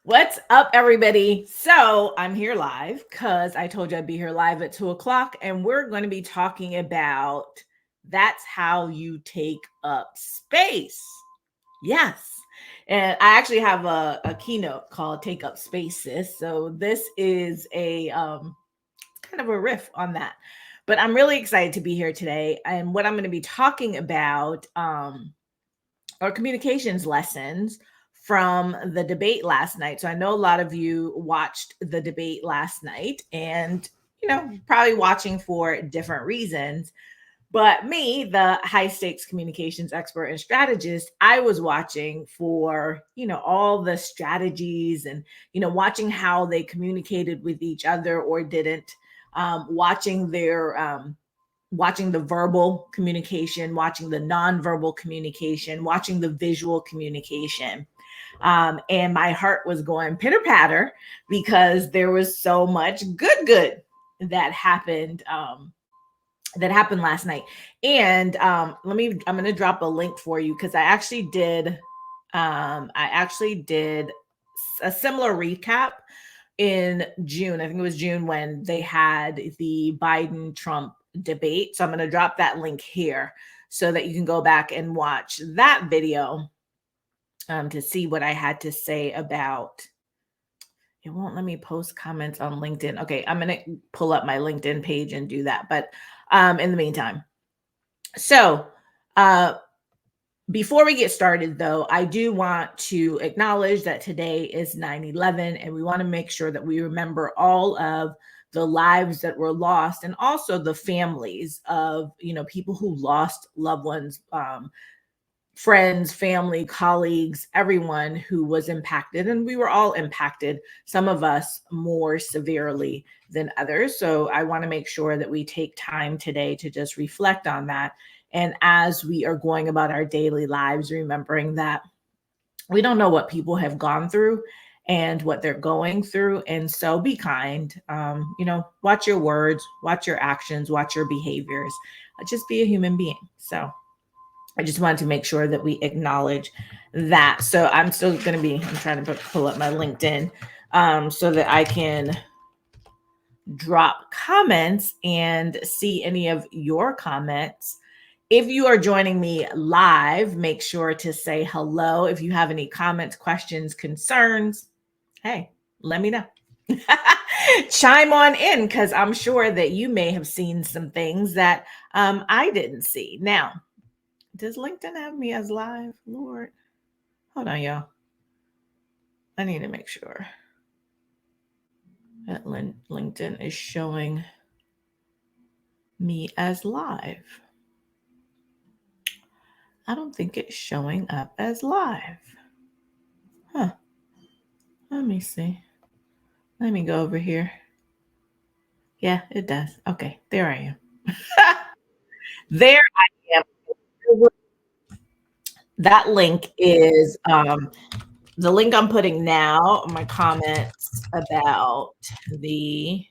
What's up, everybody? So I'm here live because I told you I'd be here live at 2 o'clock, and we're going to be talking about that's how you take up space. Yes. And I actually have a keynote called Take Up Spaces. So this is a kind of a riff on that. But I'm really excited to be here today. And what I'm going to be talking about are communications lessons from the debate last night. So I know a lot of you watched the debate last night and, probably watching for different reasons. But me, the high stakes communications expert and strategist, I was watching for, all the strategies and, watching how they communicated with each other or didn't, watching the verbal communication, watching the nonverbal communication, watching the visual communication. And my heart was going pitter patter because there was so much good that happened. That happened last night. And I'm going to drop a link for you because I actually did a similar recap in June. I think it was June when they had the Biden-Trump debate. So I'm going to drop that link here so that you can go back and watch that video to see what I had to say about. It won't let me post comments on LinkedIn. Okay, I'm going to pull up my LinkedIn page and do that. But in the meantime, so before we get started, though, I do want to acknowledge that today is 9/11, and we want to make sure that we remember all of the lives that were lost and also the families of, people who lost loved ones, friends, family, colleagues, everyone who was impacted. And we were all impacted, some of us more severely than others. So I want to make sure that we take time today to just reflect on that. And as we are going about our daily lives, remembering that we don't know what people have gone through and what they're going through. And so be kind, watch your words, watch your actions, watch your behaviors, just be a human being. So I just wanted to make sure that we acknowledge that. So I'm still going to I'm trying to pull up my LinkedIn so that I can drop comments and see any of your comments. If you are joining me live, make sure to say hello. If you have any comments, questions, concerns, hey, let me know. Chime on in because I'm sure that you may have seen some things that I didn't see. Now, does LinkedIn have me as live? Lord, hold on, y'all. I need to make sure that LinkedIn is showing me as live. I don't think it's showing up as live. Huh. Let me see. Let me go over here. Yeah, it does. Okay, there I am. There I am. That link is the link I'm putting now, my comments about the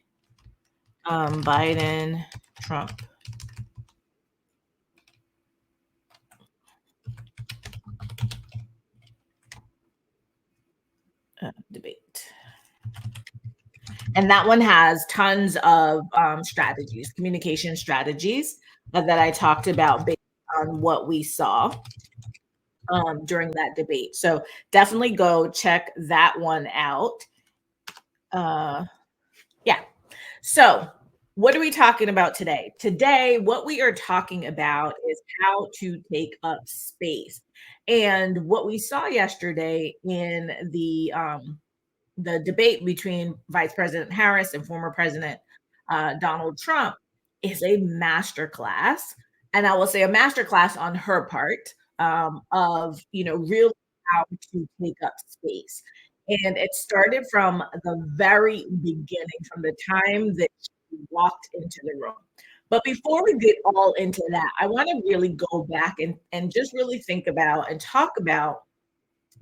Biden-Trump debate. And that one has tons of strategies, communication strategies that I talked about based on what we saw during that debate. So definitely go check that one out. Yeah. So what are we talking about today? Today, what we are talking about is how to take up space. And what we saw yesterday in the debate between Vice President Harris and former President Donald Trump is a masterclass, and I will say a masterclass on her part of really how to take up space. And it started from the very beginning, from the time that she walked into the room. But before we get all into that, I want to really go back and just really think about and talk about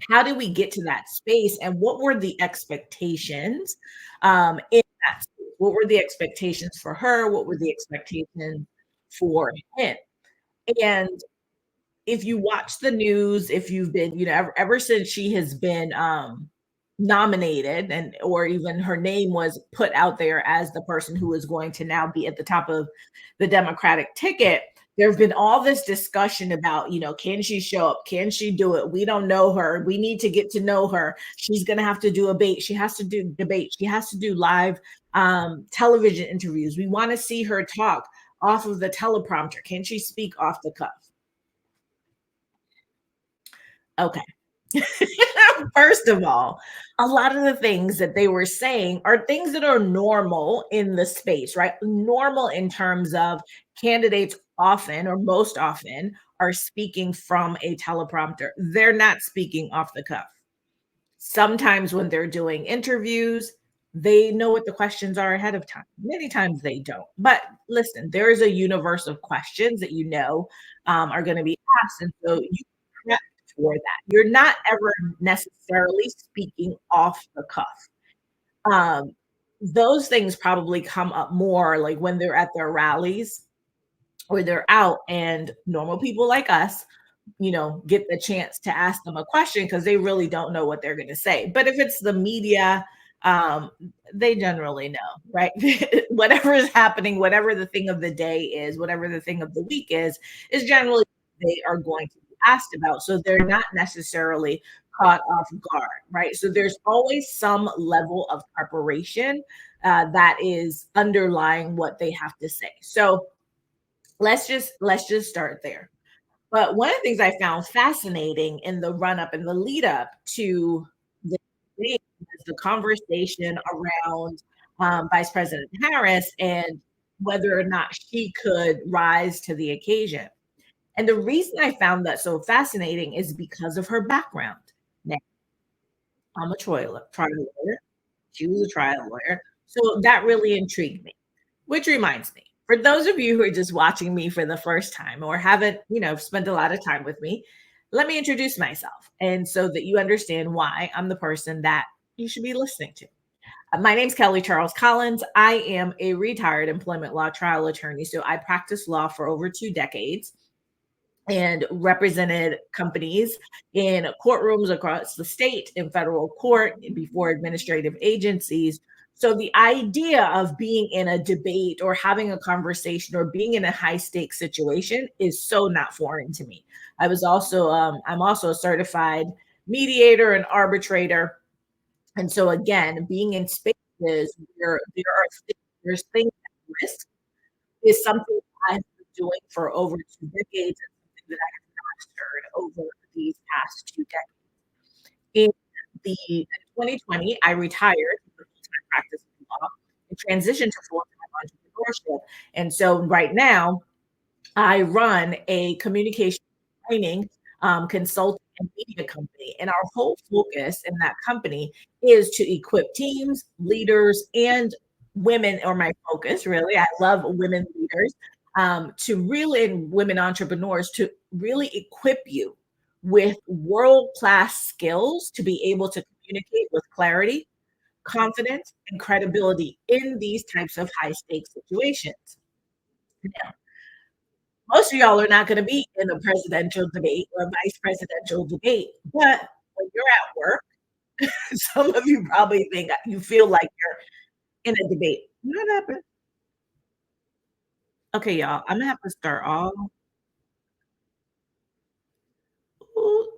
how did we get to that space and what were the expectations in that space? What were the expectations for her? What were the expectations for him? And if you watch the news, if you've been, ever since she has been nominated and or even her name was put out there as the person who is going to now be at the top of the Democratic ticket, there's been all this discussion about, can she show up? Can she do it? We don't know her. We need to get to know her. She's going to have to do a debate. She has to do debate. She has to do live television interviews. We want to see her talk off of the teleprompter. Can she speak off the cuff? Okay. First of all, a lot of the things that they were saying are things that are normal in the space, right? Normal in terms of candidates often or most often are speaking from a teleprompter. They're not speaking off the cuff. Sometimes when they're doing interviews, they know what the questions are ahead of time. Many times they don't. But listen, there is a universe of questions that are going to be asked. And so you prep for that. You're not ever necessarily speaking off the cuff. Um, those things probably come up more like when they're at their rallies or they're out and normal people like us get the chance to ask them a question because they really don't know what they're going to say. But if it's the media, um, they generally know, right? Whatever is happening, whatever the thing of the day is, whatever the thing of the week is generally they are going to be asked about. So they're not necessarily caught off guard, right? So there's always some level of preparation that is underlying what they have to say. So let's just start there. But one of the things I found fascinating in the run up and the lead up to the debate was the conversation around Vice President Harris and whether or not she could rise to the occasion. And the reason I found that so fascinating is because of her background. Now, I'm a trial lawyer. She was a trial lawyer. So that really intrigued me. Which reminds me, for those of you who are just watching me for the first time or haven't, spent a lot of time with me, let me introduce myself. And so that you understand why I'm the person that you should be listening to. My name's Kelly Charles Collins. I am a retired employment law trial attorney. So I practiced law for over 2 decades and represented companies in courtrooms across the state, in federal court, before administrative agencies. So the idea of being in a debate or having a conversation or being in a high stakes situation is so not foreign to me. I'm also a certified mediator and arbitrator. And so again, being in spaces where there's things at risk is something I've been doing for over 2 decades and something that I have mastered over these past 2 decades. In 2020, I retired from full-time practice of law and transitioned to full-time entrepreneurship. And so right now, I run a communication training consulting and media company. And our whole focus in that company is to equip teams, leaders, and women are my focus, really. I love women leaders to really, and women entrepreneurs to really equip you with world-class skills to be able to communicate with clarity, confidence, and credibility in these types of high-stakes situations. Now, most of y'all are not going to be in a presidential debate or a vice presidential debate, but when you're at work, some of you probably think you feel like you're in a debate. What happened? Okay, y'all, I'm gonna have to start all. Ooh,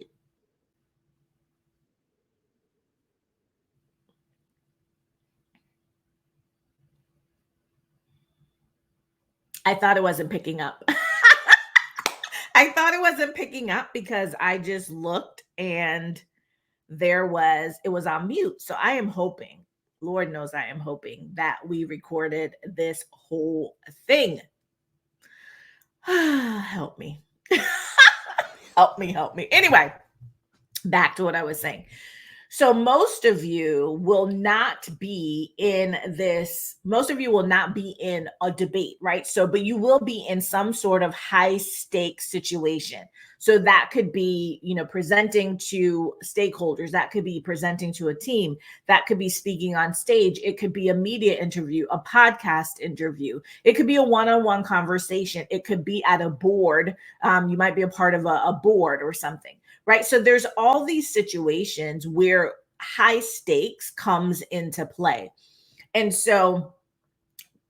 I thought it wasn't picking up. I thought it wasn't picking up because I just looked and it was on mute. So I am hoping, Lord knows I am hoping that we recorded this whole thing. Help me. Help me. Anyway, back to what I was saying. So most of you will not be in a debate, right? So, but you will be in some sort of high stakes situation. So that could be, presenting to stakeholders, that could be presenting to a team, that could be speaking on stage. It could be a media interview, a podcast interview. It could be a one-on-one conversation. It could be at a board. You might be a part of a board or something. Right. So there's all these situations where high stakes comes into play. And so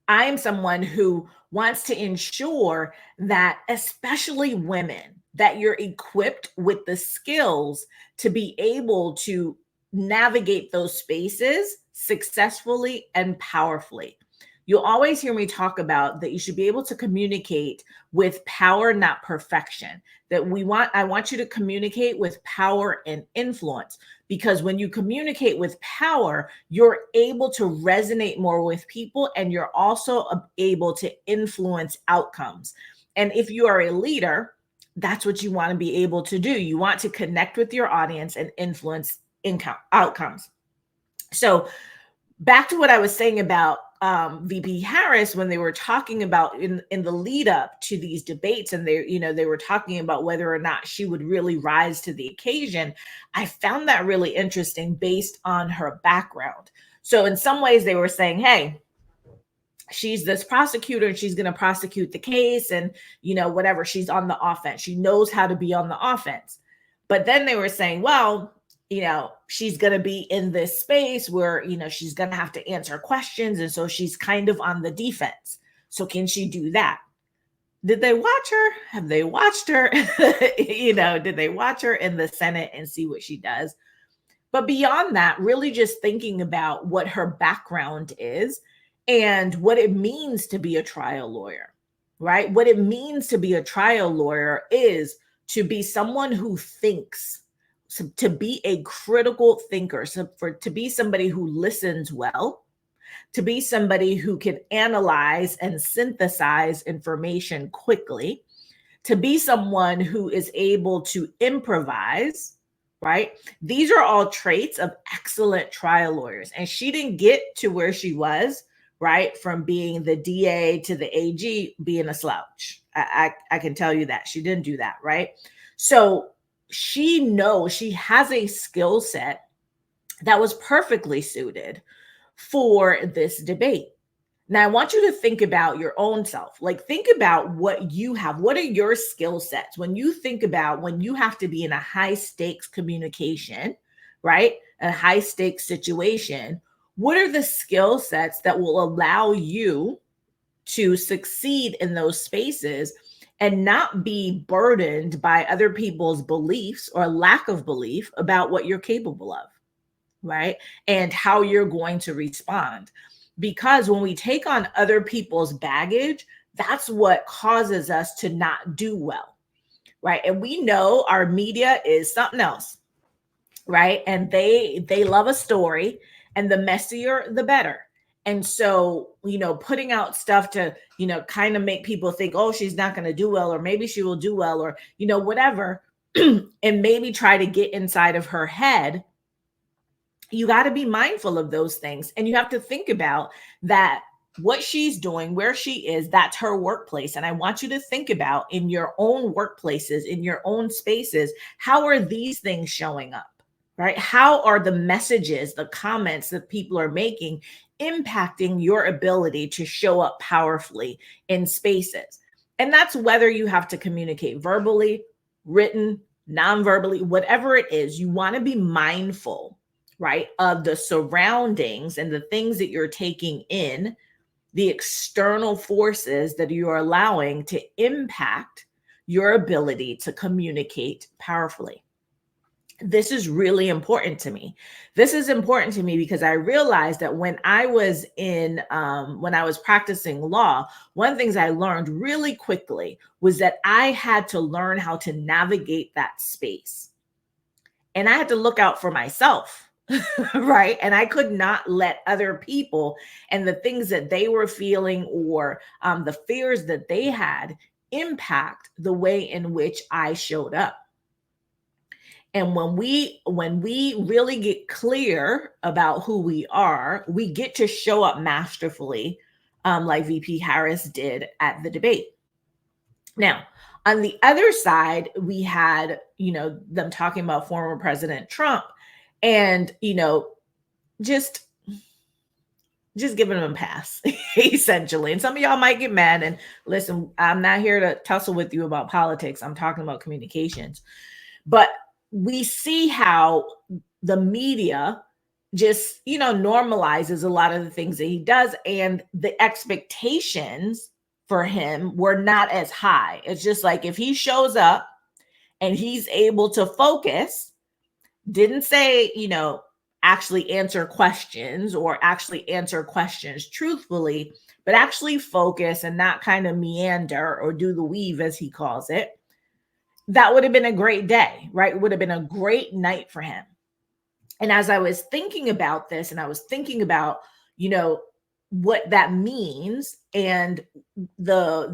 I am someone who wants to ensure that, especially women, that you're equipped with the skills to be able to navigate those spaces successfully and powerfully. You'll always hear me talk about that you should be able to communicate with power, not perfection. I want you to communicate with power and influence, because when you communicate with power, you're able to resonate more with people, and you're also able to influence outcomes. And if you are a leader, that's what you want to be able to do. You want to connect with your audience and influence outcomes. So back to what I was saying about VP Harris, when they were talking about in the lead up to these debates, and they were talking about whether or not she would really rise to the occasion. I found that really interesting based on her background. So in some ways they were saying, hey, she's this prosecutor and she's going to prosecute the case, and whatever, she's on the offense. She knows how to be on the offense. But then they were saying, well, she's going to be in this space where, she's going to have to answer questions. And so she's kind of on the defense. So can she do that? Did they watch her? Have they watched her? Did they watch her in the Senate and see what she does? But beyond that, really just thinking about what her background is and what it means to be a trial lawyer, right? What it means to be a trial lawyer is to be someone who thinks, to be a critical thinker, to be somebody who listens well, to be somebody who can analyze and synthesize information quickly, to be someone who is able to improvise, right? These are all traits of excellent trial lawyers. And she didn't get to where she was, right, from being the DA to the AG being a slouch. I can tell you that. She didn't do that, right? So she knows she has a skill set that was perfectly suited for this debate. Now, I want you to think about your own self. Like, think about what you have. What are your skill sets? When you think about when you have to be in a high stakes communication, right? A high stakes situation, what are the skill sets that will allow you to succeed in those spaces and not be burdened by other people's beliefs or lack of belief about what you're capable of, right? And how you're going to respond. Because when we take on other people's baggage, that's what causes us to not do well, right? And we know our media is something else, right? And they love a story, and the messier, the better. And so, putting out stuff to, kind of make people think, oh, she's not going to do well, or maybe she will do well, or, whatever, and maybe try to get inside of her head. You got to be mindful of those things. And you have to think about that what she's doing, where she is, that's her workplace. And I want you to think about in your own workplaces, in your own spaces, how are these things showing up? Right? How are the messages, the comments that people are making impacting your ability to show up powerfully in spaces? And that's whether you have to communicate verbally, written, non-verbally, whatever it is. You want to be mindful, right, of the surroundings and the things that you're taking in, the external forces that you are allowing to impact your ability to communicate powerfully. This is really important to me. This is important to me because I realized that when I was practicing law, one of the things I learned really quickly was that I had to learn how to navigate that space. And I had to look out for myself, right? And I could not let other people and the things that they were feeling or the fears that they had impact the way in which I showed up. And when we really get clear about who we are, we get to show up masterfully, like VP Harris did at the debate. Now, on the other side, we had, them talking about former President Trump and, just giving him a pass, essentially. And some of y'all might get mad. And listen, I'm not here to tussle with you about politics. I'm talking about communications. But we see how the media just, normalizes a lot of the things that he does, and the expectations for him were not as high. It's just like, if he shows up and he's able to focus, didn't say, actually answer questions or actually answer questions truthfully, but actually focus and not kind of meander or do the weave, as he calls it, that would have been a great day, right? It would have been a great night for him. And as I was thinking about this, and I was thinking about, what that means, and the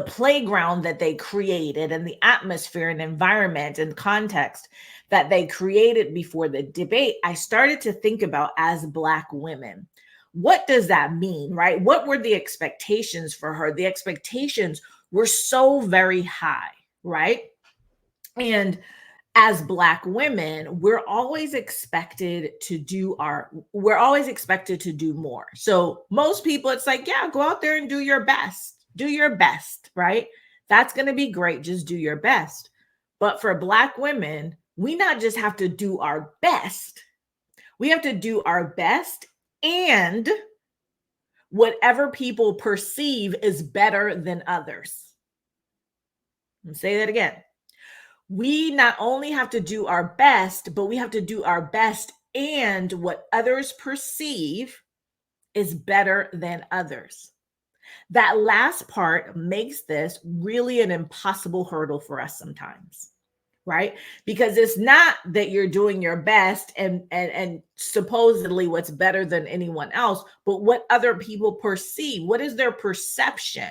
playground that they created, and the atmosphere and environment and context that they created before the debate, I started to think about, as Black women, what does that mean, right? What were the expectations for her? The expectations were so very high, right? And as Black women, we're always expected to do more. So most people, it's like, yeah, go out there and do your best, right? That's going to be great. Just do your best. But for Black women, we not just have to do our best, we have to do our best, and whatever people perceive is better than others. I'll say that again. We not only have to do our best, but we have to do our best, and what others perceive is better than others. That last part makes this really an impossible hurdle for us sometimes, right? Because it's not that you're doing your best and supposedly what's better than anyone else, but what other people perceive. What is their perception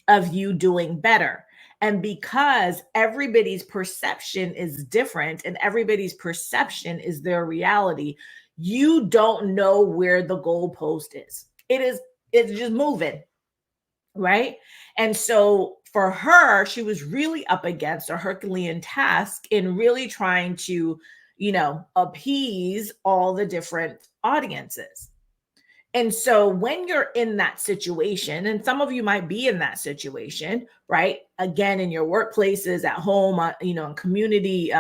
of you doing better? And because everybody's perception is different and everybody's perception is their reality, you don't know where the goalpost is. It's just moving, right? And so for her, she was really up against a Herculean task in really trying to, appease all the different audiences. And so when you're in that situation, and some of you might be in that situation, right? Again, in your workplaces, at home, in community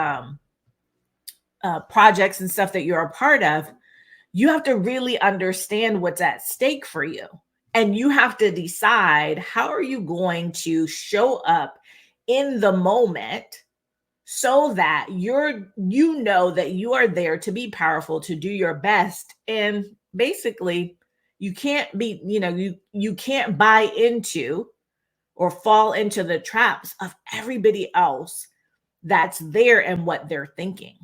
projects and stuff that you're a part of, you have to really understand what's at stake for you. And you have to decide, how are you going to show up in the moment so that you know that you are there to be powerful, to do your best. And basically, you can't be, you can't buy into or fall into the traps of everybody else that's there and what they're thinking.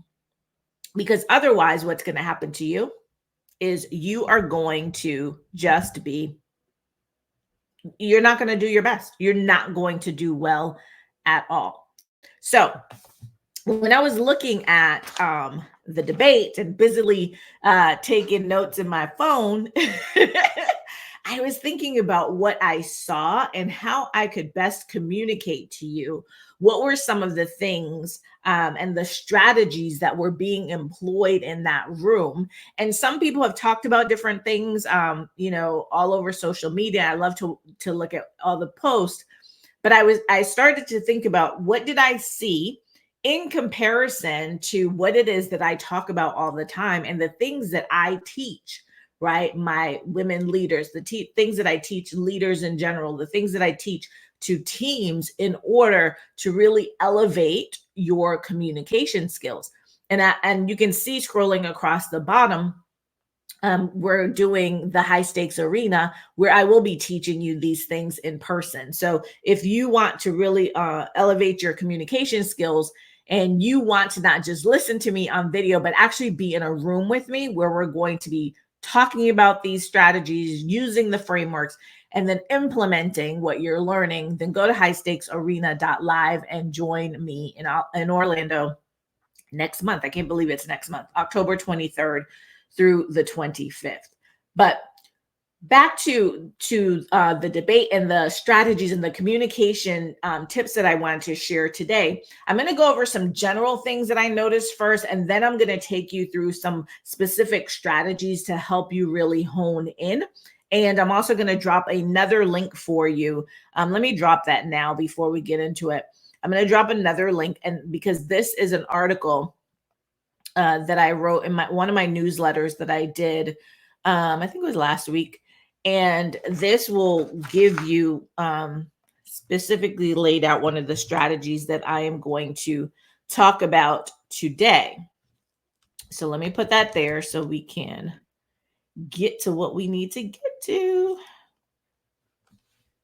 Because otherwise, what's going to happen to you is you are going to just be, you're not going to do your best. You're not going to do well at all. So when I was looking at the debate and busily taking notes in my phone, I was thinking about what I saw and how I could best communicate to you what were some of the things and the strategies that were being employed in that room. And some people have talked about different things, all over social media. I love to look at all the posts, but I started to think about, what did I see in comparison to what it is that I talk about all the time and the things that I teach, right? My women leaders, the things that I teach leaders in general, the things that I teach to teams in order to really elevate your communication skills. And you can see scrolling across the bottom, we're doing the high stakes arena, where I will be teaching you these things in person. So if you want to really elevate your communication skills, and you want to not just listen to me on video, but actually be in a room with me where we're going to be talking about these strategies, using the frameworks, and then implementing what you're learning, then go to highstakesarena.live and join me in Orlando next month. I can't believe it's next month, October 23rd through the 25th. But back to the debate and the strategies and the communication tips that I wanted to share today. I'm going to go over some general things that I noticed first, and then I'm going to take you through some specific strategies to help you really hone in. And I'm also going to drop another link for you. Let me drop that now before we get into it. I'm going to drop another link, and because this is an article that I wrote in one of my newsletters that I did. I think it was last week, and this will give you specifically laid out one of the strategies that I am going to talk about today. So let me put that there so we can get to what we need to get to.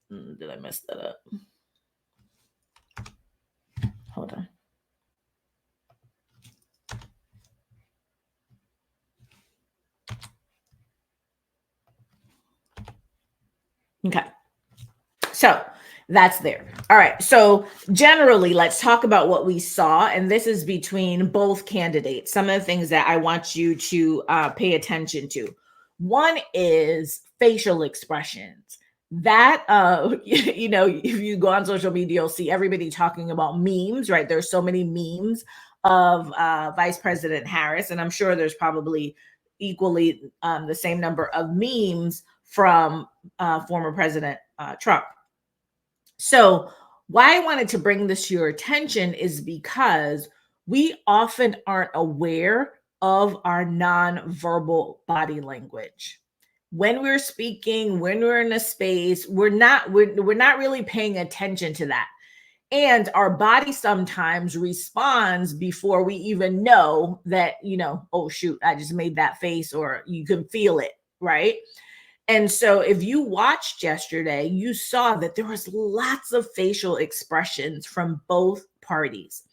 Did I mess that up? Hold on. Okay. So that's there. All right. So generally, let's talk about what we saw. And this is between both candidates. Some of the things that I want you to pay attention to. One is facial expressions. That, you know, if you go on social media, you'll see everybody talking about memes, right? There's so many memes of Vice President Harris. And I'm sure there's probably equally the same number of memes from former President Trump. So why I wanted to bring this to your attention is because we often aren't aware of our nonverbal body language. When we're speaking, when we're in a space, we're not really paying attention to that. And our body sometimes responds before we even know that, you know, oh shoot, I just made that face, or you can feel it, right? And so if you watched yesterday, you saw that there was lots of facial expressions from both parties,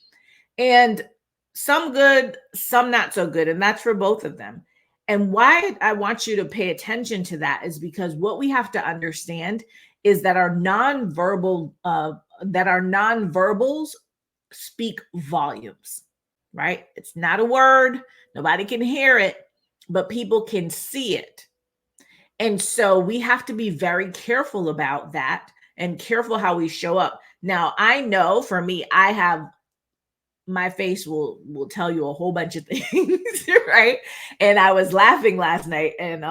and some good, some not so good. And that's for both of them. And why I want you to pay attention to that is because what we have to understand is that our nonverbals speak volumes, right? It's not a word. Nobody can hear it, but people can see it. And so we have to be very careful about that and careful how we show up. Now, I know for me, I have, my face will tell you a whole bunch of things, right? And I was laughing last night, and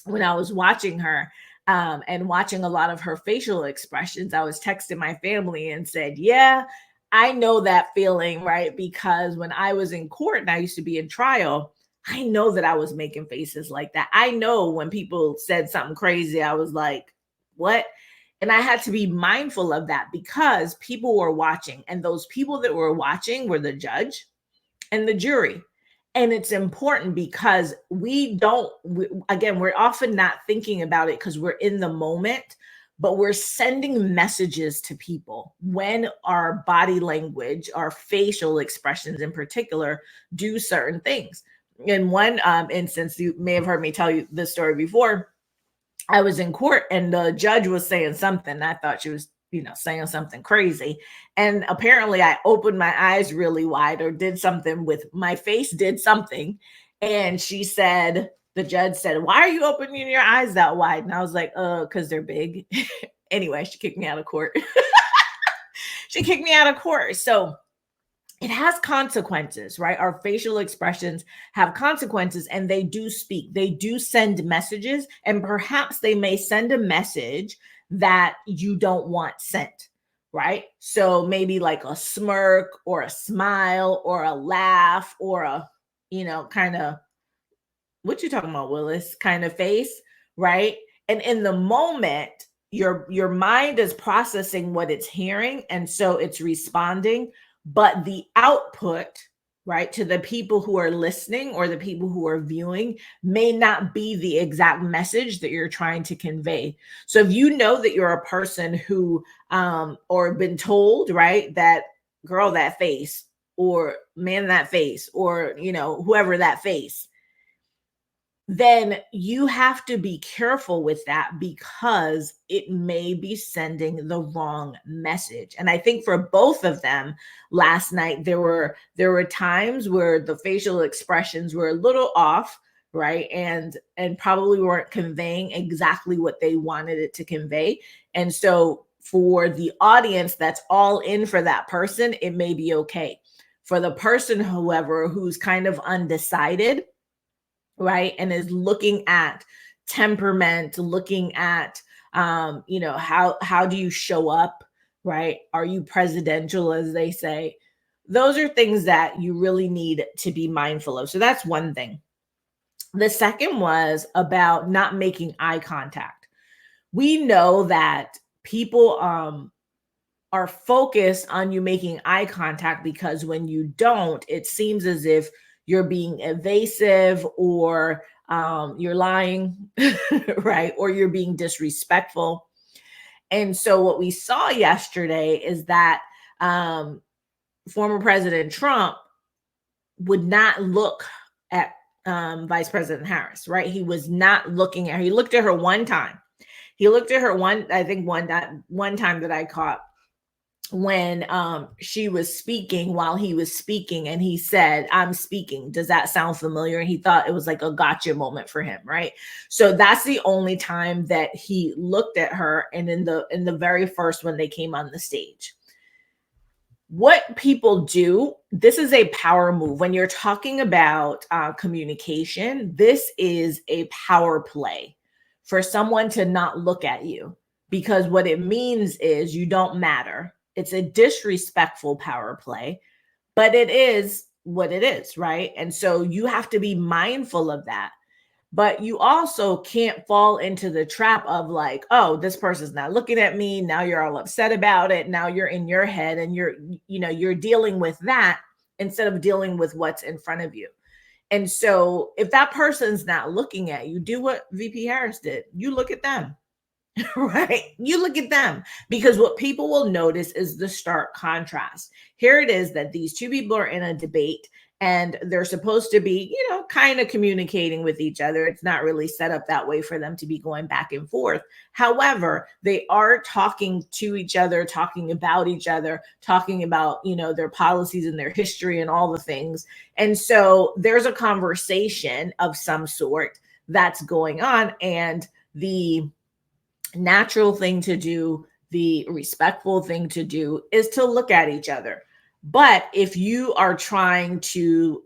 when I was watching her and watching a lot of her facial expressions, I was texting my family and said, yeah, I know that feeling, right? Because when I was in court and I used to be in trial, I know that I was making faces like that. I know when people said something crazy, I was like, what? And I had to be mindful of that because people were watching, and those people that were watching were the judge and the jury. And it's important because again, we're often not thinking about it because we're in the moment, but we're sending messages to people when our body language, our facial expressions in particular, do certain things. In one instance, you may have heard me tell you this story before. I was in court and the judge was saying something. I thought she was, you know, saying something crazy. And apparently I opened my eyes really wide or did something with my face, did something. And she said, the judge said, why are you opening your eyes that wide? And I was like, because they're big. Anyway, she kicked me out of court. She kicked me out of court. So it has consequences, right? Our facial expressions have consequences, and they do speak. They do send messages, and perhaps they may send a message that you don't want sent, right? So maybe like a smirk or a smile or a laugh or a, you know, kind of, what you talking about, Willis, kind of face, right? And in the moment, your mind is processing what it's hearing, and so it's responding. But the output, right, to the people who are listening or the people who are viewing may not be the exact message that you're trying to convey. So if you know that you're a person who, or been told, right, that girl, that face, or man, that face, or, you know, whoever, that face, then you have to be careful with that because it may be sending the wrong message. And I think for both of them last night, there were times where the facial expressions were a little off, right? And probably weren't conveying exactly what they wanted it to convey. And so for the audience that's all in for that person, it may be okay. For the person, however, who's kind of undecided, right, and is looking at temperament, looking at you know, how do you show up, right? Are you presidential, as they say? those are things that you really need to be mindful of. So that's one thing. The second was about not making eye contact. We know that people are focused on you making eye contact, because when you don't, it seems as if you're being evasive, or you're lying, right? Or you're being disrespectful. And so what we saw yesterday is that former President Trump would not look at Vice President Harris, right? He was not looking at her. He looked at her one time. He looked at her one time that I caught, when she was speaking, while he was speaking, and he said, "I'm speaking. Does that sound familiar?" And he thought it was like a gotcha moment for him, right? So that's the only time that he looked at her, and in the very first when they came on the stage. What people do, this is a power move. When you're talking about communication, this is a power play for someone to not look at you, because what it means is you don't matter. It's a disrespectful power play, but it is what it is, right? And so you have to be mindful of that. But you also can't fall into the trap of like, oh, this person's not looking at me. Now you're all upset about it. Now you're in your head, and you're dealing with that instead of dealing with what's in front of you. And so if that person's not looking at you, do what VP Harris did. You look at them. Right? You look at them, because what people will notice is the stark contrast. Here it is that these two people are in a debate, and they're supposed to be, kind of communicating with each other. It's not really set up that way for them to be going back and forth. However, they are talking to each other, talking about each other, talking about, their policies and their history and all the things. And so there's a conversation of some sort that's going on, and the natural thing to do, the respectful thing to do, is to look at each other. But if you are trying to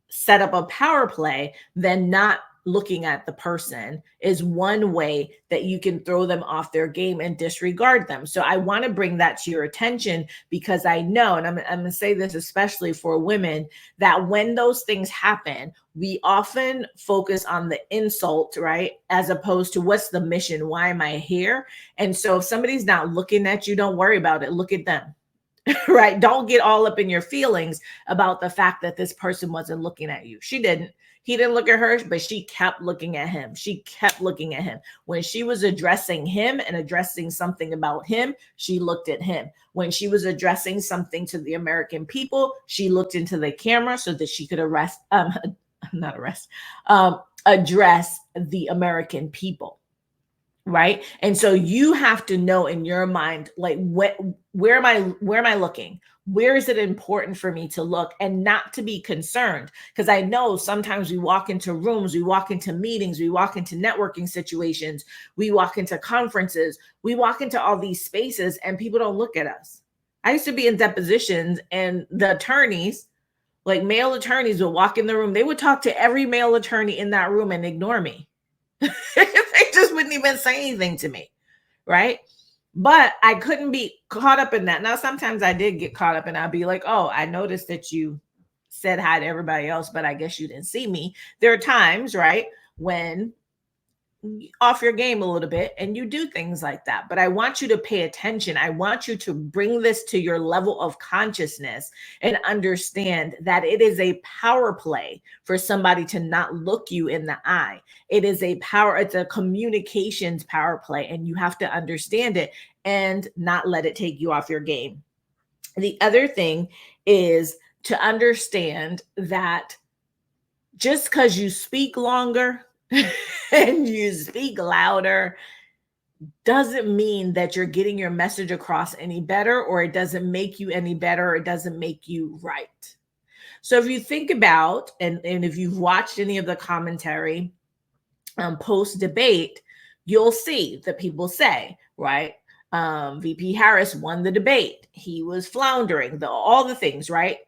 set up a power play, then not looking at the person is one way that you can throw them off their game and disregard them. So I want to bring that to your attention, because I know, and I'm going to say this especially for women, that when those things happen, we often focus on the insult, right? As opposed to what's the mission? Why am I here? And so if somebody's not looking at you, don't worry about it. Look at them. Right? Don't get all up in your feelings about the fact that this person wasn't looking at you. She didn't. He didn't look at her, but she kept looking at him. She kept looking at him. When she was addressing him and addressing something about him, she looked at him. When she was addressing something to the American people, she looked into the camera so that she could address the American people. Right. And so you have to know in your mind, like, where am I looking? Where is it important for me to look, and not to be concerned? Because I know sometimes we walk into rooms, we walk into meetings, we walk into networking situations, we walk into conferences, we walk into all these spaces, and people don't look at us. I used to be in depositions, and the attorneys, like male attorneys, would walk in the room. They would talk to every male attorney in that room and ignore me. They just wouldn't even say anything to me, right? But I couldn't be caught up in that. Now, sometimes I did get caught up, and I'd be like, oh, I noticed that you said hi to everybody else, but I guess you didn't see me. There are times, right, when off your game a little bit and you do things like that. But I want you to pay attention. I want you to bring this to your level of consciousness and understand that it is a power play for somebody to not look you in the eye. It's a communications power play, and you have to understand it and not let it take you off your game. The other thing is to understand that just because you speak longer and you speak louder doesn't mean that you're getting your message across any better, or it doesn't make you any better, or it doesn't make you right. So if you think about, and if you've watched any of the commentary post-debate, you'll see that people say, right, VP Harris won the debate. He was floundering, all the things, right?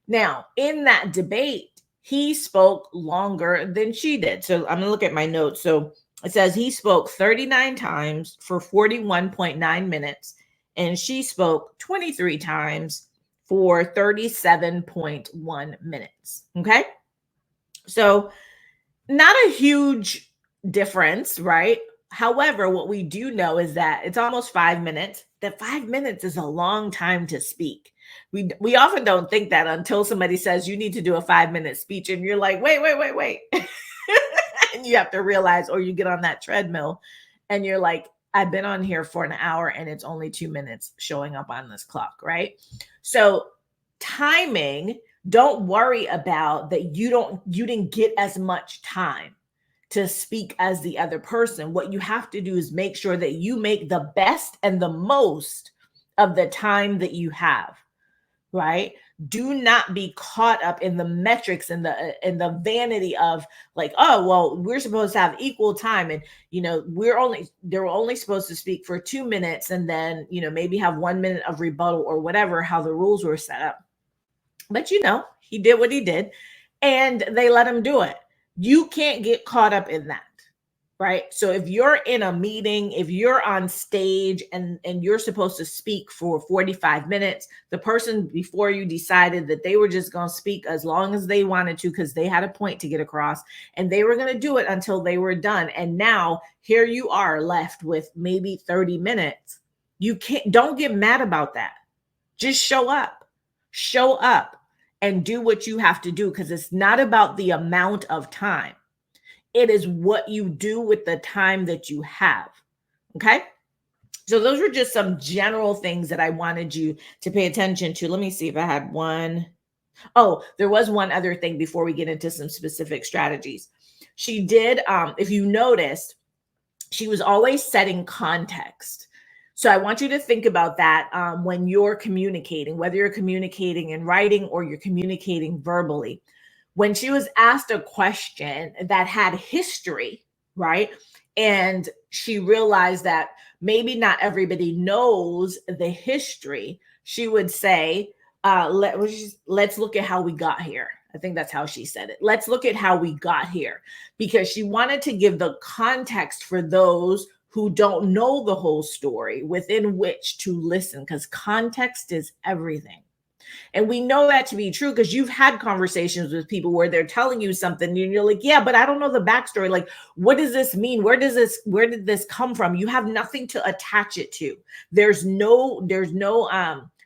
Now, in that debate, he spoke longer than she did. So I'm going to look at my notes. So it says he spoke 39 times for 41.9 minutes, and she spoke 23 times for 37.1 minutes. Okay. So not a huge difference, right? However, what we do know is that it's almost 5 minutes. That 5 minutes is a long time to speak. We often don't think that until somebody says you need to do a 5-minute speech, and you're like, wait. And you have to realize, or you get on that treadmill and you're like, I've been on here for an hour and it's only 2 minutes showing up on this clock, right? So timing, don't worry about that you didn't get as much time to speak as the other person. What you have to do is make sure that you make the best and the most of the time that you have, right? Do not be caught up in the metrics and the vanity of like, oh, well, we're supposed to have equal time. And, they're only supposed to speak for 2 minutes and then, maybe have 1 minute of rebuttal or whatever, how the rules were set up. But, he did what he did and they let him do it. You can't get caught up in that, right? So if you're in a meeting, if you're on stage and you're supposed to speak for 45 minutes, the person before you decided that they were just going to speak as long as they wanted to because they had a point to get across and they were going to do it until they were done. And now here you are left with maybe 30 minutes. Don't get mad about that. Just show up and do what you have to do, because it's not about the amount of time. It is what you do with the time that you have. Okay. So those were just some general things that I wanted you to pay attention to. Let me see if I had one. Oh, there was one other thing before we get into some specific strategies. She did, if you noticed, she was always setting context. So I want you to think about that when you're communicating, whether you're communicating in writing or you're communicating verbally. When she was asked a question that had history, right? And she realized that maybe not everybody knows the history, she would say, let's look at how we got here. I think that's how she said it. Let's look at how we got here, because she wanted to give the context for those who don't know the whole story within which to listen, because context is everything. And we know that to be true because you've had conversations with people where they're telling you something and you're like, yeah, but I don't know the backstory. Like, what does this mean? Where did this come from? You have nothing to attach it to. There's no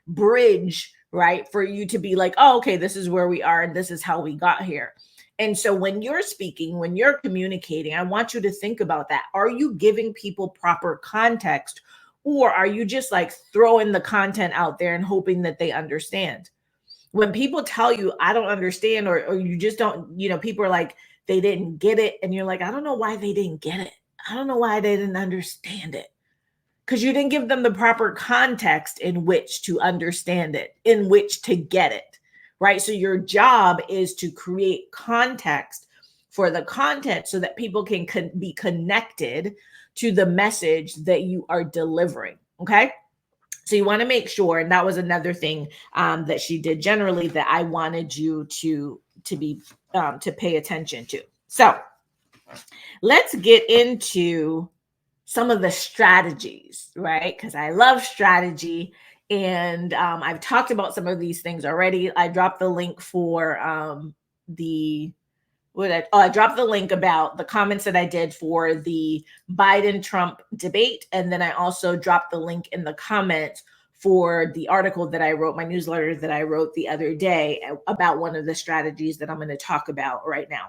bridge, right? For you to be like, oh, okay, this is where we are and this is how we got here. And so when you're speaking, when you're communicating, I want you to think about that. Are you giving people proper context, or are you just like throwing the content out there and hoping that they understand? When people tell you, I don't understand, or you just don't, people are like, they didn't get it. And you're like, I don't know why they didn't get it. I don't know why they didn't understand it. Because you didn't give them the proper context in which to understand it, in which to get it. Right? So your job is to create context for the content so that people can be connected to the message that you are delivering. Okay. So you want to make sure, and that was another thing that she did generally that I wanted you to pay attention to. So let's get into some of the strategies, right? Because I love strategy. And I've talked about some of these things already. I dropped the link for I dropped the link about the comments that I did for the Biden-Trump debate. And then I also dropped the link in the comments for the article that I wrote, my newsletter that I wrote the other day about one of the strategies that I'm going to talk about right now.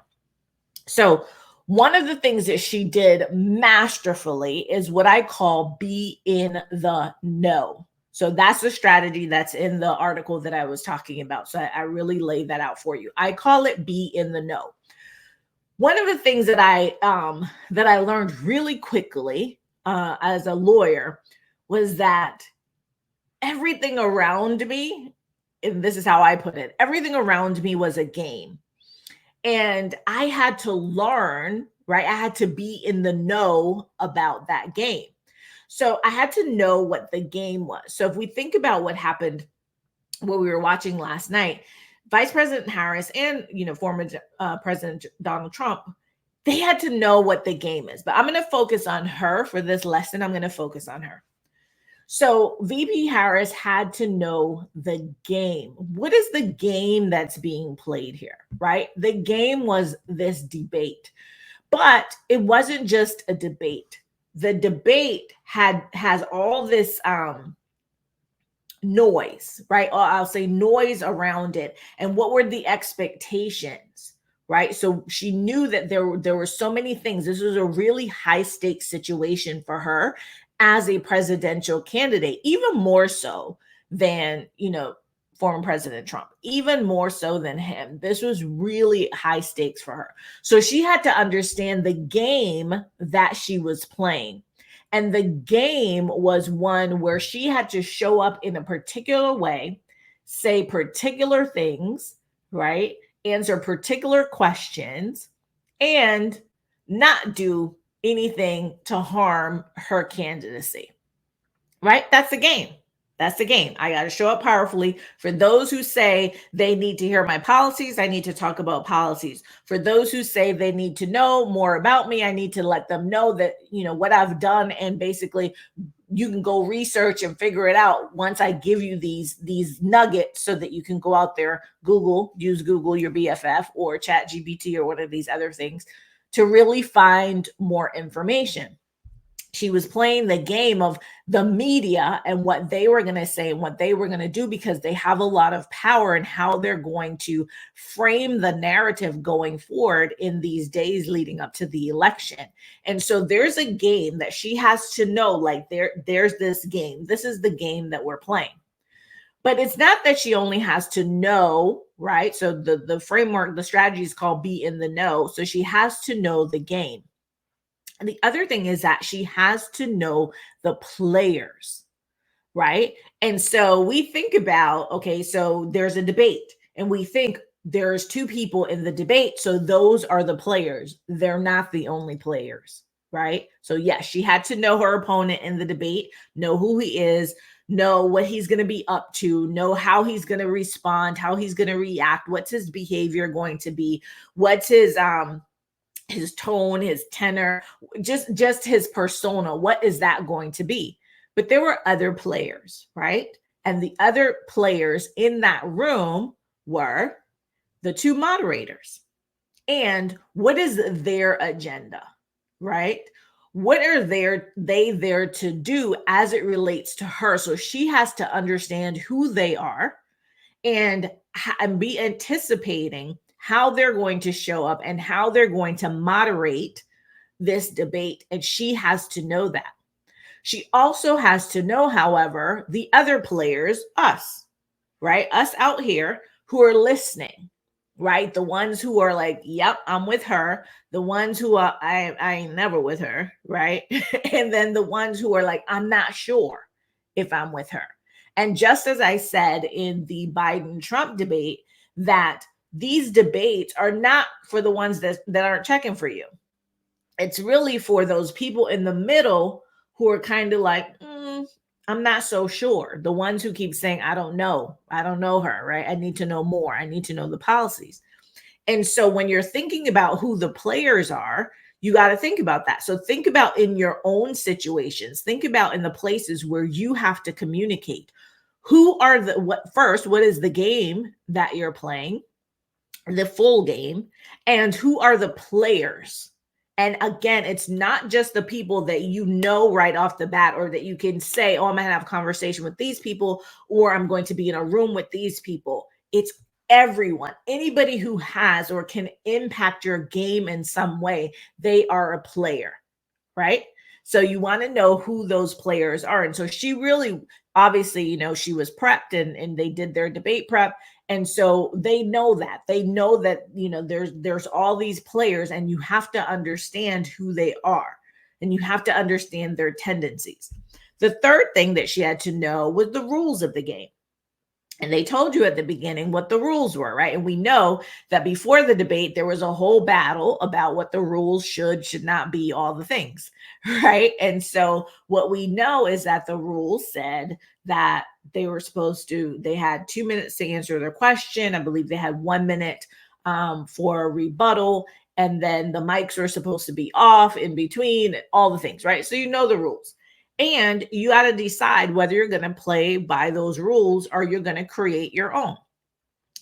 So one of the things that she did masterfully is what I call be in the know. So that's the strategy that's in the article that I was talking about. So I really laid that out for you. I call it be in the know. One of the things that I learned really quickly as a lawyer was that everything around me, and this is how I put it, everything around me was a game. And I had to learn, right? I had to be in the know about that game. So I had to know what the game was. So if we think about what happened, what we were watching last night, Vice President Harris and, former President Donald Trump, they had to know what the game is. But I'm going to focus on her for this lesson. I'm going to focus on her. So VP Harris had to know the game. What is the game that's being played here, right? The game was this debate, but it wasn't just a debate. The debate has all this noise, right? Or I'll say noise around it. And what were the expectations, right? So she knew that there were so many things. This was a really high stakes situation for her as a presidential candidate, even more so than, former President Trump, even more so than him. This was really high stakes for her. So she had to understand the game that she was playing. And the game was one where she had to show up in a particular way, say particular things, right? Answer particular questions, and not do anything to harm her candidacy, right? That's the game. That's the game. I got to show up powerfully. For those who say they need to hear my policies, I need to talk about policies. For those who say they need to know more about me, I need to let them know that, what I've done, and basically you can go research and figure it out once I give you these nuggets so that you can go out there, use Google, your BFF, or ChatGPT, or one of these other things to really find more information. She was playing the game of the media and what they were going to say and what they were going to do, because they have a lot of power in how they're going to frame the narrative going forward in these days leading up to the election. And so there's a game that she has to know, like there's this game. This is the game that we're playing. But it's not that she only has to know, right? So the framework, the strategy is called be in the know. So she has to know the game. And the other thing is that she has to know the players, right? And so we think about, okay, so there's a debate and we think there's two people in the debate. So those are the players. They're not the only players, right? So yes, she had to know her opponent in the debate, know who he is, know what he's going to be up to, know how he's going to respond, how he's going to react, what's his behavior going to be, what's his tone, his tenor, just his persona. What is that going to be? But there were other players, right? And the other players in that room were the two moderators. And what is their agenda, right? What are they there to do as it relates to her? So she has to understand who they are and be anticipating how they're going to show up and how they're going to moderate this debate. And she has to know that. She also has to know, however, the other players, us, right? Us out here who are listening, right? The ones who are like, yep, I'm with her. The ones who are, I ain't never with her, right? And then the ones who are like, I'm not sure if I'm with her. And just as I said in the Biden-Trump debate, that these debates are not for the ones that aren't checking for you. It's really for those people in the middle who are kind of like, I'm not so sure. The ones who keep saying, I don't know her, right? I need to know more. I need to know the policies. And so when you're thinking about who the players are, you got to think about that. So think about in your own situations, think about in the places where you have to communicate. Who are what is the game that you're playing? The full game, and who are the players? And again, it's not just the people that you know right off the bat, or that you can say, oh, I'm going to have a conversation with these people, or I'm going to be in a room with these people. It's everyone, anybody who has or can impact your game in some way, they are a player, right? So you want to know who those players are. And so she really, obviously, she was prepped and they did their debate prep. And so they know that there's all these players, and you have to understand who they are, and you have to understand their tendencies. The third thing that she had to know was the rules of the game. And they told you at the beginning what the rules were, right? And we know that before the debate, there was a whole battle about what the rules should not be, all the things, right? And so what we know is that the rules said that they had 2 minutes to answer their question. I believe they had 1 minute for a rebuttal. And then the mics were supposed to be off in between, all the things, right? So you know the rules. And you got to decide whether you're going to play by those rules or you're going to create your own.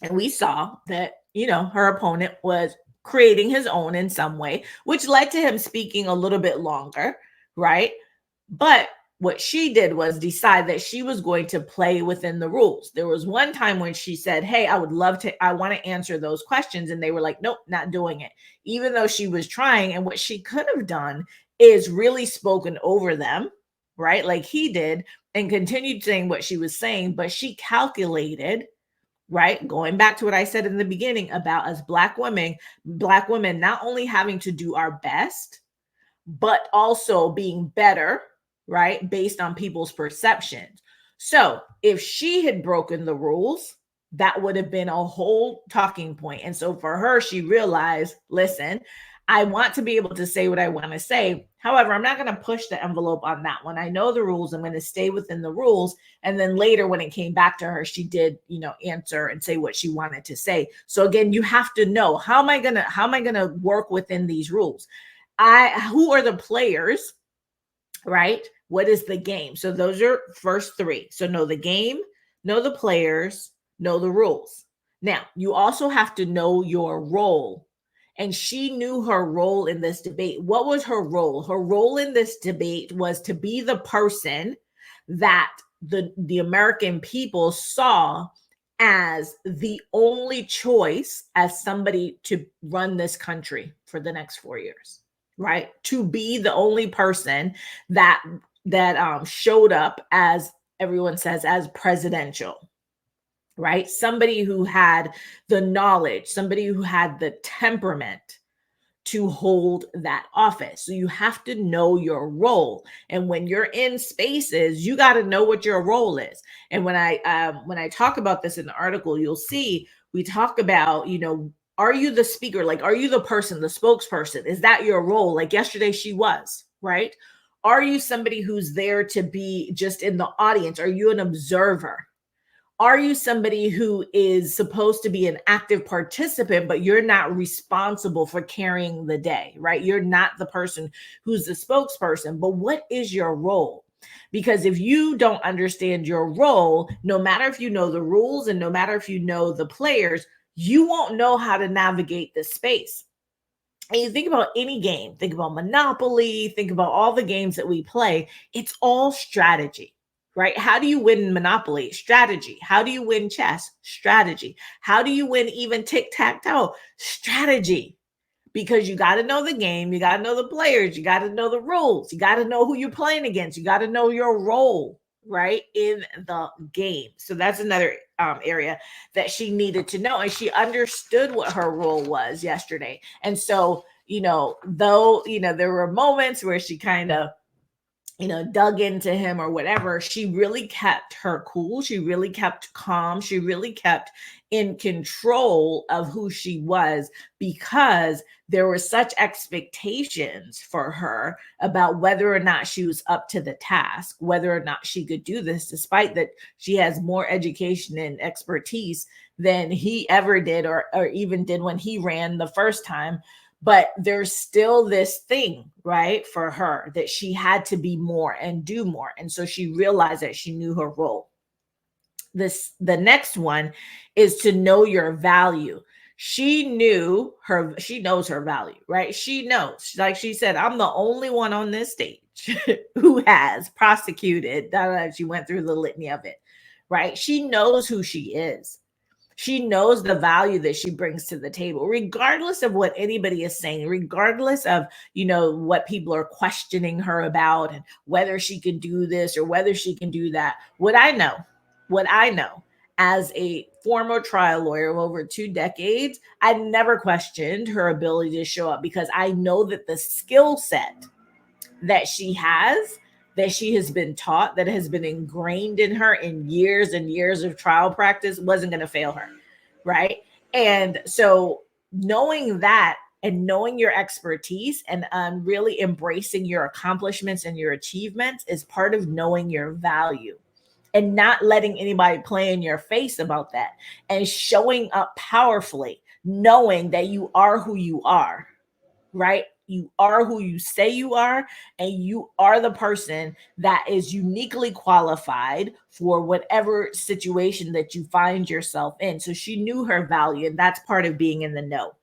And we saw that, her opponent was creating his own in some way, which led to him speaking a little bit longer, right? But what she did was decide that she was going to play within the rules. There was one time when she said, hey, I want to answer those questions. And they were like, nope, not doing it. Even though she was trying. And what she could have done is really spoken over them, right? Like he did, and continued saying what she was saying, but she calculated, right? Going back to what I said in the beginning about us Black women not only having to do our best, but also being better, right? Based on people's perceptions. So if she had broken the rules, that would have been a whole talking point. And so for her, she realized, listen, I want to be able to say what I want to say. However, I'm not going to push the envelope on that one. I know the rules. I'm going to stay within the rules. And then later when it came back to her, she did, answer and say what she wanted to say. So again, you have to know, how am I going to work within these rules? Who are the players, right? What is the game? So those are first three. So know the game, know the players, know the rules. Now, you also have to know your role. And she knew her role in this debate. What was her role? Her role in this debate was to be the person that the American people saw as the only choice as somebody to run this country for the next 4 years, right? To be the only person that showed up, as everyone says, as presidential, right? Somebody who had the knowledge, somebody who had the temperament to hold that office. So you have to know your role. And when you're in spaces, you got to know what your role is. And when I talk about this in the article, you'll see we talk about, are you the speaker? Like, are you the person, the spokesperson? Is that your role? Like yesterday she was, right? Are you somebody who's there to be just in the audience? Are you an observer? Are you somebody who is supposed to be an active participant, but you're not responsible for carrying the day, right? You're not the person who's the spokesperson, but what is your role? Because if you don't understand your role, no matter if you know the rules and no matter if you know the players, you won't know how to navigate this space. And you think about any game, think about Monopoly, think about all the games that we play, it's all strategy. Right? How do you win Monopoly? Strategy. How do you win chess? Strategy. How do you win even tic-tac-toe? Strategy. Because you got to know the game, you got to know the players, you got to know the rules, you got to know who you're playing against, you got to know your role, right, in the game. So that's another area that she needed to know, and she understood what her role was yesterday. And so, though, there were moments where she kind of dug into him or whatever, she really kept her cool. She really kept calm. She really kept in control of who she was, because there were such expectations for her about whether or not she was up to the task, whether or not she could do this, despite that she has more education and expertise than he ever did or even did when he ran the first time. But there's still this thing, right, for her that she had to be more and do more. And so she realized that she knew her role. The next one is to know your value. She knows her value, right? She knows, like she said, I'm the only one on this stage who has prosecuted. She went through the litany of it, right? She knows who she is. She knows the value that she brings to the table, regardless of what anybody is saying, regardless of, what people are questioning her about and whether she can do this or whether she can do that. What I know as a former trial lawyer of over 2 decades, I never questioned her ability to show up, because I know that the skill set that she has, that she has been taught, that has been ingrained in her in years and years of trial practice, wasn't going to fail her, right? And so knowing that and knowing your expertise and really embracing your accomplishments and your achievements is part of knowing your value, and not letting anybody play in your face about that, and showing up powerfully, knowing that you are who you are, right? you are who you say you are, and you are the person that is uniquely qualified for whatever situation that you find yourself in. So she knew her value, and that's part of being in the know.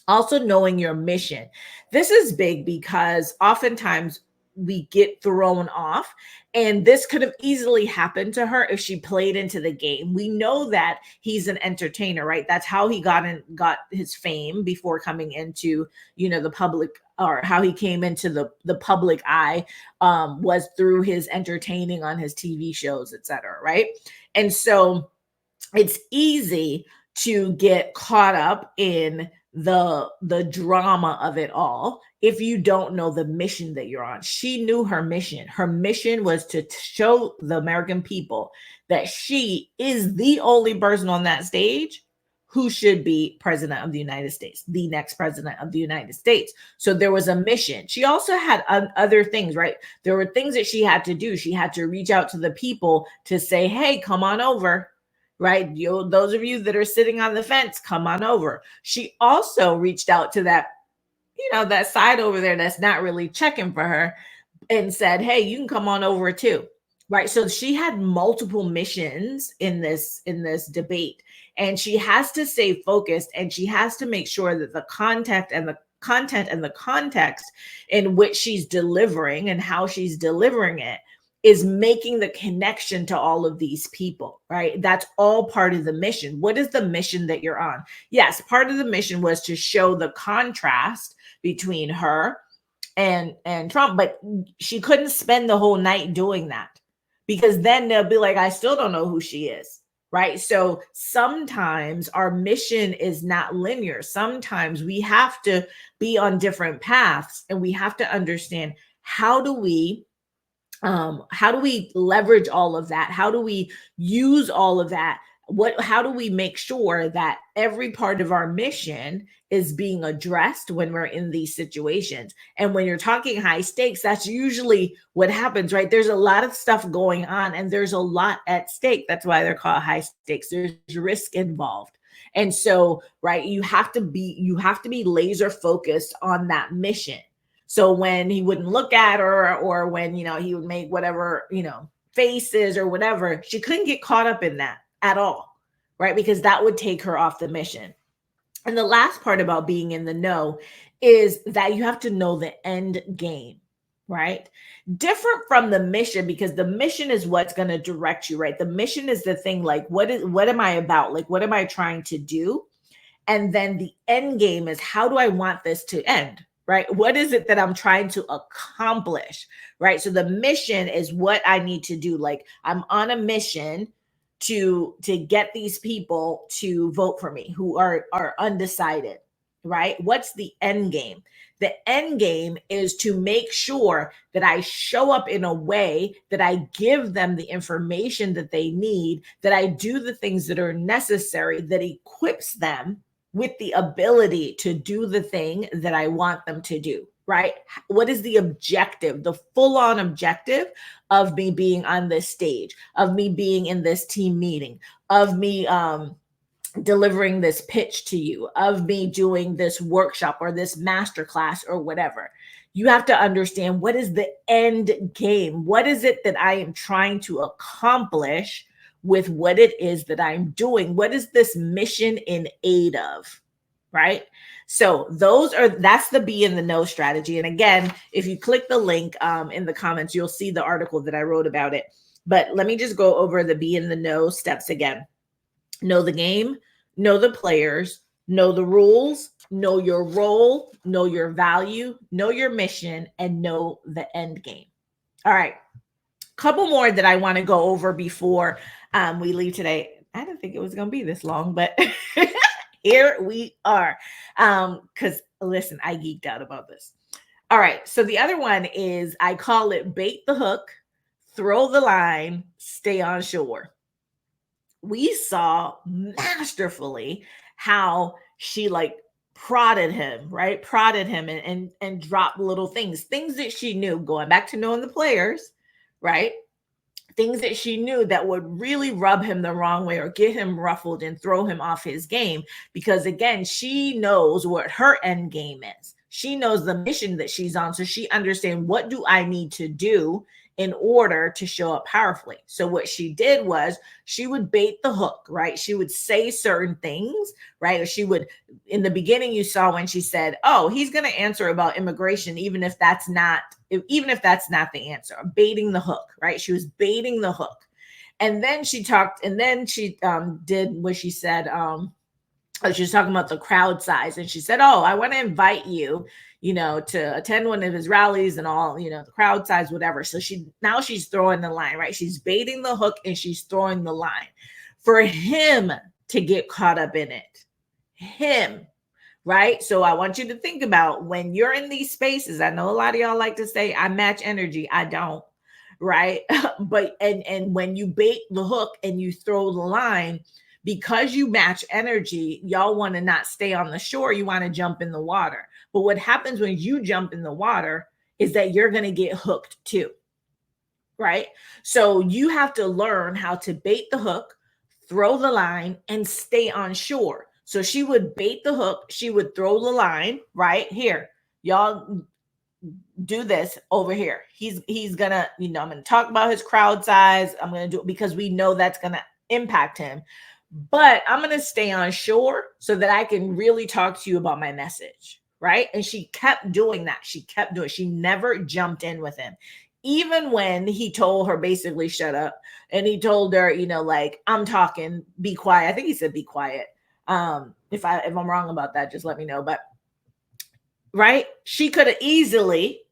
Also, knowing your mission. This is big because oftentimes we get thrown off, and this could have easily happened to her if she played into the game. We know that he's an entertainer, right? That's how he got his fame before coming into, the public, or how he came into the public eye, was through his entertaining on his TV shows, etc., right? And so it's easy to get caught up in the drama of it all if you don't know the mission that you're on. She knew her mission. Her mission was to show the American people that she is the only person on that stage who should be president of the United States, the next president of the United States. So there was a mission. She also had other things, right? There were things that she had to do. She had to reach out to the people to say, hey, come on over. Right? Those of you that are sitting on the fence, come on over. She also reached out to that, that side over there that's not really checking for her, and said, hey, you can come on over too. Right? So she had multiple missions in this debate, and she has to stay focused, and she has to make sure that the content and the context in which she's delivering and how she's delivering it is making the connection to all of these people, right? That's all part of the mission. What is the mission that you're on? Yes, part of the mission was to show the contrast between her and Trump, but she couldn't spend the whole night doing that, because then they'll be like, I still don't know who she is, right? So sometimes our mission is not linear. Sometimes we have to be on different paths, and we have to understand, how do we leverage all of that? How do we use all of that? How do we make sure that every part of our mission is being addressed when we're in these situations? And when you're talking high stakes, that's usually what happens, right? There's a lot of stuff going on, and there's a lot at stake. That's why they're called high stakes. There's risk involved. And so, right, you have to be laser focused on that mission. So when he wouldn't look at her, or when, he would make whatever, faces or whatever, she couldn't get caught up in that at all, right? Because that would take her off the mission. And the last part about being in the know is that you have to know the end game, right? Different from the mission, because the mission is what's going to direct you, right? The mission is the thing, like, what am I about? Like, what am I trying to do? And then the end game is, how do I want this to end? Right? What is it that I'm trying to accomplish? Right? So the mission is what I need to do. Like, I'm on a mission to get these people to vote for me who are undecided. Right? What's the end game? The end game is to make sure that I show up in a way that I give them the information that they need, that I do the things that are necessary, that equips them with the ability to do the thing that I want them to do, right? What is the objective, the full-on objective of me being on this stage, of me being in this team meeting, of me delivering this pitch to you, of me doing this workshop or this masterclass or whatever? You have to understand, what is the end game? What is it that I am trying to accomplish with what it is that I'm doing? What is this mission in aid of, right? So that's the be in the know strategy. And again, if you click the link in the comments, you'll see the article that I wrote about it. But let me just go over the be in the know steps again. Know the game, know the players, know the rules, know your role, know your value, know your mission, and know the end game. All right. Couple more that I want to go over before we leave today. I didn't think it was going to be this long, but here we are. Because listen, I geeked out about this. All right. So the other one is, I call it bait the hook, throw the line, stay on shore. We saw masterfully how she prodded him, right? Prodded him and dropped little things that she knew, going back to knowing the players, right? Things that she knew that would really rub him the wrong way or get him ruffled and throw him off his game. Because again, she knows what her end game is. She knows the mission that she's on. So she understands, what do I need to do in order to show up powerfully? So what she did was she would bait the hook, right? She would say certain things, right? Or she would, in the beginning, you saw when she said, oh, he's going to answer about immigration, even if that's not the answer. Baiting the hook, right? She was baiting the hook. And then she talked, and then she did what she said, she was talking about the crowd size, and she said, oh, I want to invite you, to attend one of his rallies and all, the crowd size, whatever. So now she's throwing the line, right? She's baiting the hook and she's throwing the line for him to get caught up in it. Him, right? So I want you to think about, when you're in these spaces, I know a lot of y'all like to say, I match energy. I don't, right? But, and when you bait the hook and you throw the line, because you match energy, y'all want to not stay on the shore. You want to jump in the water. But what happens when you jump in the water is that you're going to get hooked too, right? So you have to learn how to bait the hook, throw the line, and stay on shore. So she would bait the hook. She would throw the line right here. Y'all do this over here. He's going to, I'm going to talk about his crowd size. I'm going to do it because we know that's going to impact him. But I'm going to stay on shore so that I can really talk to you about my message, right? And she kept doing that. She never jumped in with him. Even when he told her basically shut up, and he told her, like, I'm talking, be quiet. I think he said be quiet. If I'm wrong about that, just let me know. But right, she could have easily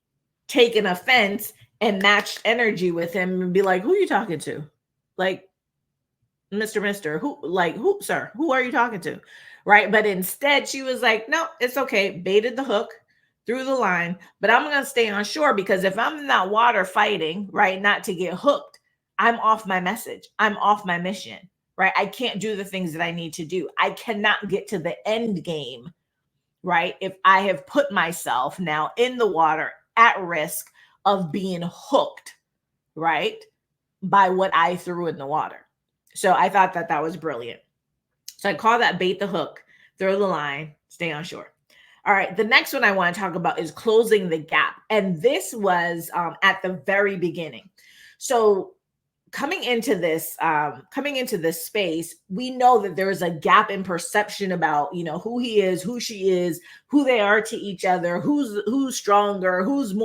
taken offense and matched energy with him and be like, who are you talking to? Like, Mr. Who, sir, who are you talking to? Right. But instead she was like, no, it's okay. Baited the hook, threw the line, but I'm going to stay on shore, because if I'm in that water fighting, right, not to get hooked, I'm off my message. I'm off my mission, right? I can't do the things that I need to do. I cannot get to the end game, right? If I have put myself now in the water at risk of being hooked, right, by what I threw in the water. So I thought that was brilliant. So I call that bait the hook, throw the line, stay on shore. All right. The next one I want to talk about is closing the gap. And this was at the very beginning. So coming into this space, we know that there is a gap in perception about, who he is, who she is, who they are to each other, who's stronger, who's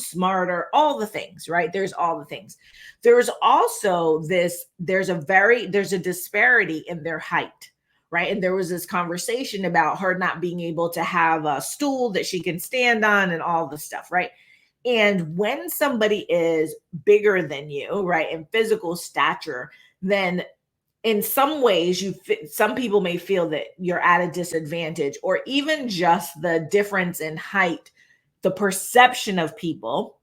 smarter, all the things, right? There's all the things. There's also there's a disparity in their height, right? And there was this conversation about her not being able to have a stool that she can stand on and all the stuff, right? And when somebody is bigger than you, right, in physical stature, then in some ways some people may feel that you're at a disadvantage, or even just the difference in height. The perception of people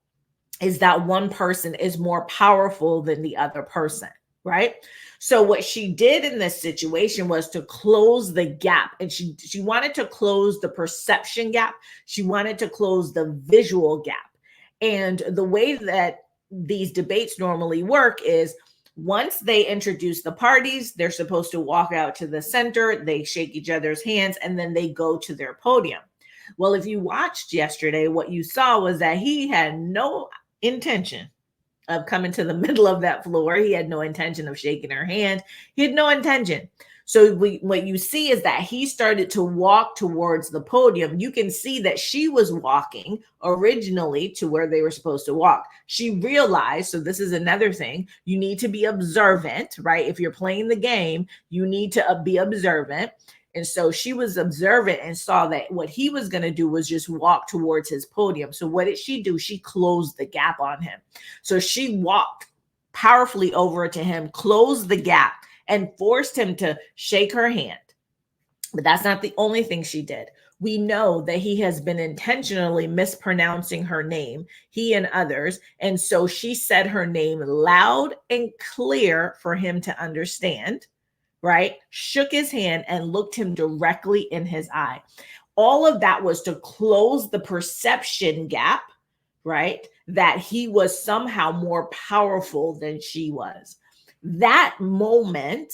is that one person is more powerful than the other person, right? So what she did in this situation was to close the gap, and she wanted to close the perception gap. She wanted to close the visual gap. And the way that these debates normally work is, once they introduce the parties, they're supposed to walk out to the center, they shake each other's hands, and then they go to their podium. Well, if you watched yesterday, what you saw was that he had no intention of coming to the middle of that floor. He had no intention of shaking her hand. He had no intention. So what you see is that he started to walk towards the podium. You can see that she was walking originally to where they were supposed to walk. She realized, so this is another thing, you need to be observant, right? If you're playing the game, you need to be observant. And so she was observant and saw that what he was going to do was just walk towards his podium. So what did she do? She closed the gap on him. So she walked powerfully over to him, closed the gap, and forced him to shake her hand. But that's not the only thing she did. We know that he has been intentionally mispronouncing her name, he and others. And so she said her name loud and clear for him to understand, right? Shook his hand and looked him directly in his eye. All of that was to close the perception gap, right? That he was somehow more powerful than she was. That moment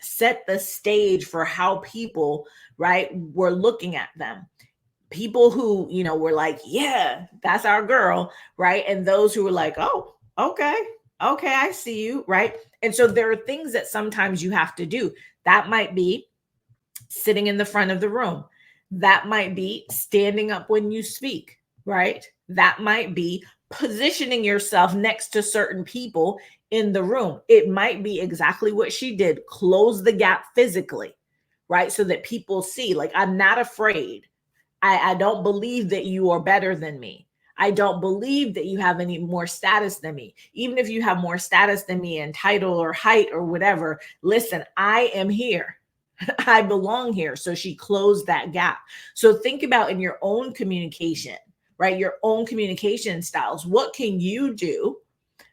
set the stage for how people, right, were looking at them. people who, were like, yeah, that's our girl, right? And those who were like, oh, okay, I see you, right? And so there are things that sometimes you have to do. That might be sitting in the front of the room. That might be standing up when you speak, right? That might be positioning yourself next to certain people in the room. It might be exactly what she did, close the gap physically, right? So that people see, like, I'm not afraid. I don't believe that you are better than me. I don't believe that you have any more status than me. Even if you have more status than me in title or height or whatever, listen, I am here. I belong here. So she closed that gap. So think about in your own communication, right? Your own communication styles. What can you do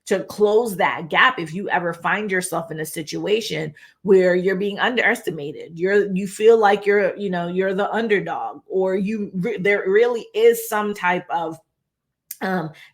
to close that gap if you ever find yourself in a situation where you're being underestimated? You feel like you're the underdog, or there really is some type of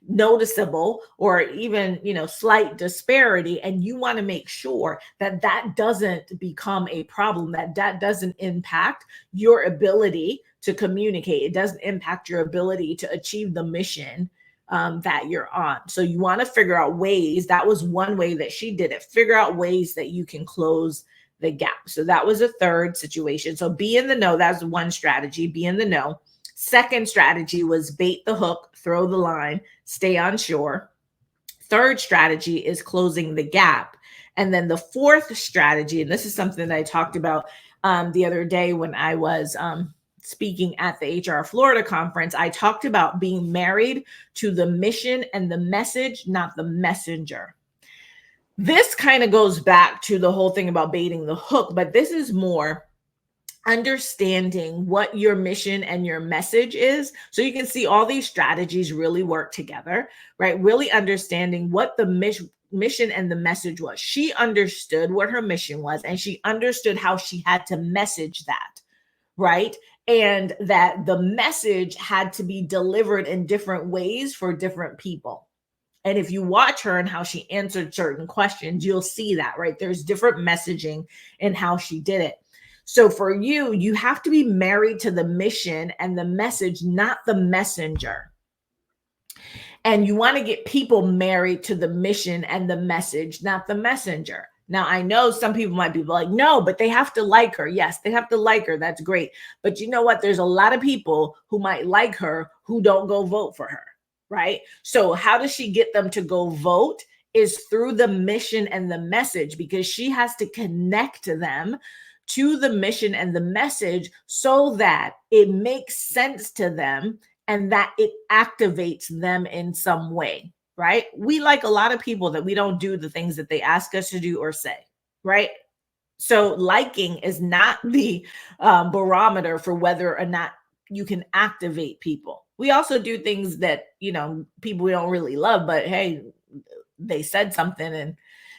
noticeable or even slight disparity, and you want to make sure that that doesn't become a problem, that doesn't impact your ability to communicate. It doesn't impact your ability to achieve the mission that you're on. So you want to figure out ways. That was one way that she did it. Figure out ways that you can close the gap. So that was a third situation. So be in the know. That's one strategy. Be in the know. Second strategy was bait the hook, throw the line, stay on shore. Third strategy is closing the gap. And then the fourth strategy, and this is something that I talked about the other day when I was speaking at the HR Florida conference. I talked about being married to the mission and the message, not the messenger. This kind of goes back to the whole thing about baiting the hook, but this is more understanding what your mission and your message is. So you can see all these strategies really work together, right? Really understanding what the mission and the message was. She understood what her mission was, and she understood how she had to message that, right? And that the message had to be delivered in different ways for different people. And if you watch her and how she answered certain questions, you'll see that, right? There's different messaging in how she did it. So for you, you have to be married to the mission and the message, not the messenger. And you want to get people married to the mission and the message, not the messenger. Now, I know some people might be like, no, but they have to like her. Yes, they have to like her. That's great. But you know what? There's a lot of people who might like her who don't go vote for her, right? So how does she get them to go vote? Is through the mission and the message, because she has to connect to them to the mission and the message so that it makes sense to them and that it activates them in some way, right? We like a lot of people that we don't do the things that they ask us to do or say, right? So liking is not the barometer for whether or not you can activate people. We also do things that, people we don't really love, but hey, they said something and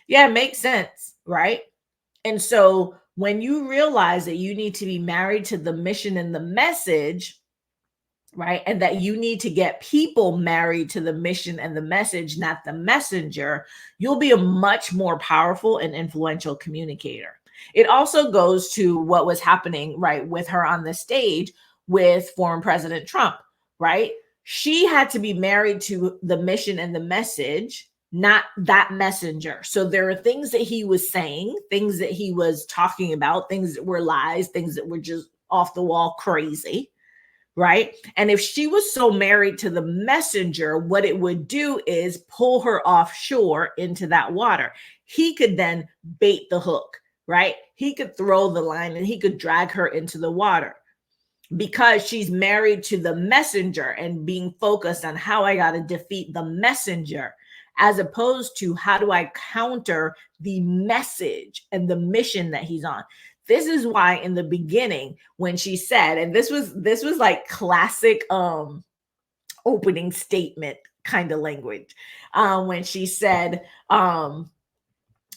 yeah, it makes sense, right? And so when you realize that you need to be married to the mission and the message, right, and that you need to get people married to the mission and the message, not the messenger, you'll be a much more powerful and influential communicator. It also goes to what was happening, right, with her on the stage with former President Trump, right? She had to be married to the mission and the message, not that messenger. So there are things that he was saying, things that he was talking about, things that were lies, things that were just off the wall crazy, right? And if she was so married to the messenger, what it would do is pull her offshore into that water. He could then bait the hook, right? He could throw the line and he could drag her into the water, because she's married to the messenger and being focused on how I got to defeat the messenger, as opposed to how do I counter the message and the mission that he's on. This is why in the beginning, when she said, and this was like classic opening statement kind of language, when she said, in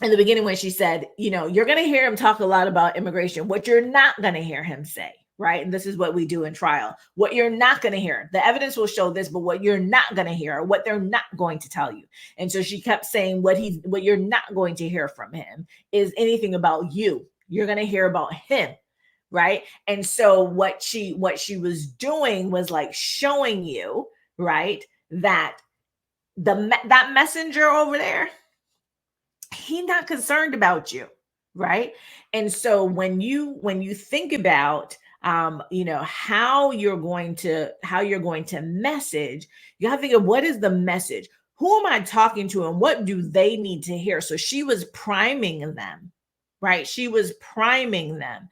the beginning, when she said, you're going to hear him talk a lot about immigration. What you're not going to hear him say, right? And this is what we do in trial. What you're not going to hear, the evidence will show this, but what you're not going to hear, or what they're not going to tell you. And so she kept saying what you're not going to hear from him is anything about you. You're going to hear about him, right? And so what she was doing was like showing you, right, that that messenger over there, he's not concerned about you, right? And so when you think about how you're going to message, you have to think of what is the message, who am I talking to, and what do they need to hear. So she was priming them, right? She was priming them.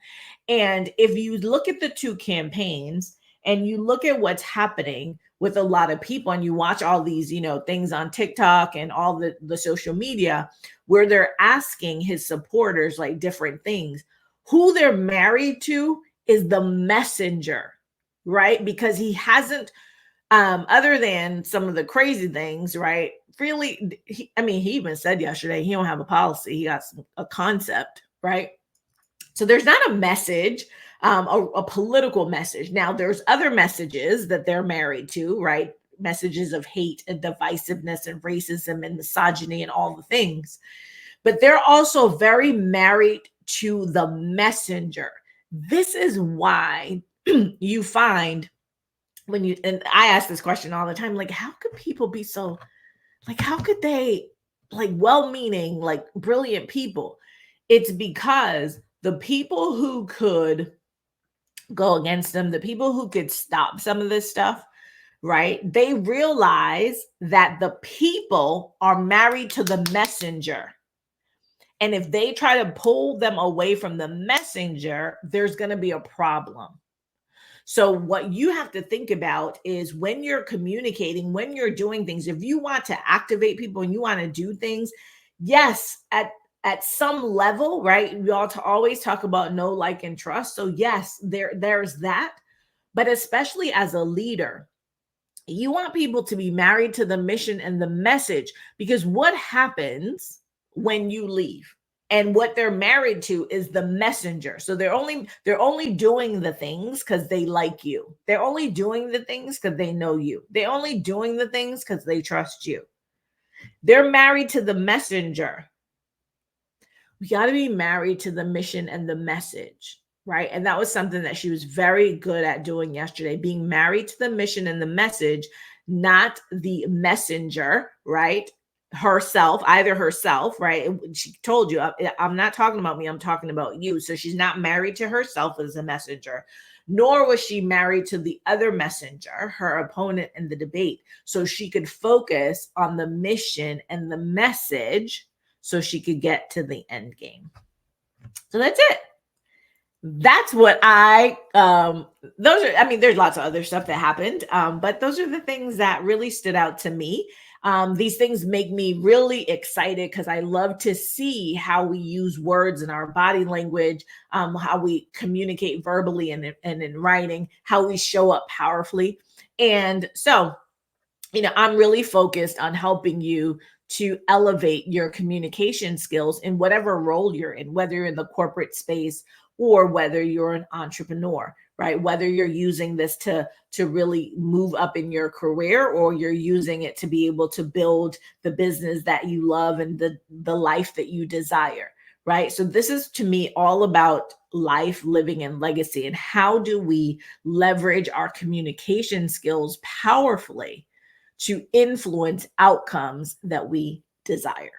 And if you look at the two campaigns and you look at what's happening with a lot of people, and you watch all these things on TikTok and all the social media where they're asking his supporters like different things, who they're married to is the messenger, right? Because he hasn't, other than some of the crazy things, right? Really, he even said yesterday he don't have a policy, he got a concept, right? So there's not a message, a political message. Now there's other messages that they're married to, right? Messages of hate and divisiveness and racism and misogyny and all the things. But they're also very married to the messenger. This is why you find and I ask this question all the time, like, how could people be so, like, how could they, like, well-meaning, like, brilliant people? It's because the people who could go against them, the people who could stop some of this stuff, right? They realize that the people are married to the messenger. And if they try to pull them away from the messenger, there's going to be a problem. So what you have to think about is when you're communicating, when you're doing things, if you want to activate people and you want to do things, yes, at some level, right? We always talk about know, like, and trust. So yes, there's that. But especially as a leader, you want people to be married to the mission and the message, because what happens when you leave? And what they're married to is the messenger. So they're only doing the things because they like you. They're only doing the things because they know you. They're only doing the things because they trust you. They're married to the messenger. We got to be married to the mission and the message, right? And that was something that she was very good at doing yesterday, being married to the mission and the message, not the messenger, right? Herself, right? She told you, I'm not talking about me, I'm talking about you. So she's not married to herself as a messenger, nor was she married to the other messenger, her opponent in the debate. So she could focus on the mission and the message so she could get to the end game. So that's it. That's what there's lots of other stuff that happened, but those are the things that really stood out to me. These things make me really excited because I love to see how we use words in our body language, how we communicate verbally and in writing, how we show up powerfully. And so, I'm really focused on helping you to elevate your communication skills in whatever role you're in, whether you're in the corporate space or whether you're an entrepreneur, right? Whether you're using this to really move up in your career, or you're using it to be able to build the business that you love and the life that you desire, right? So this is, to me, all about life, living, and legacy. And how do we leverage our communication skills powerfully to influence outcomes that we desire?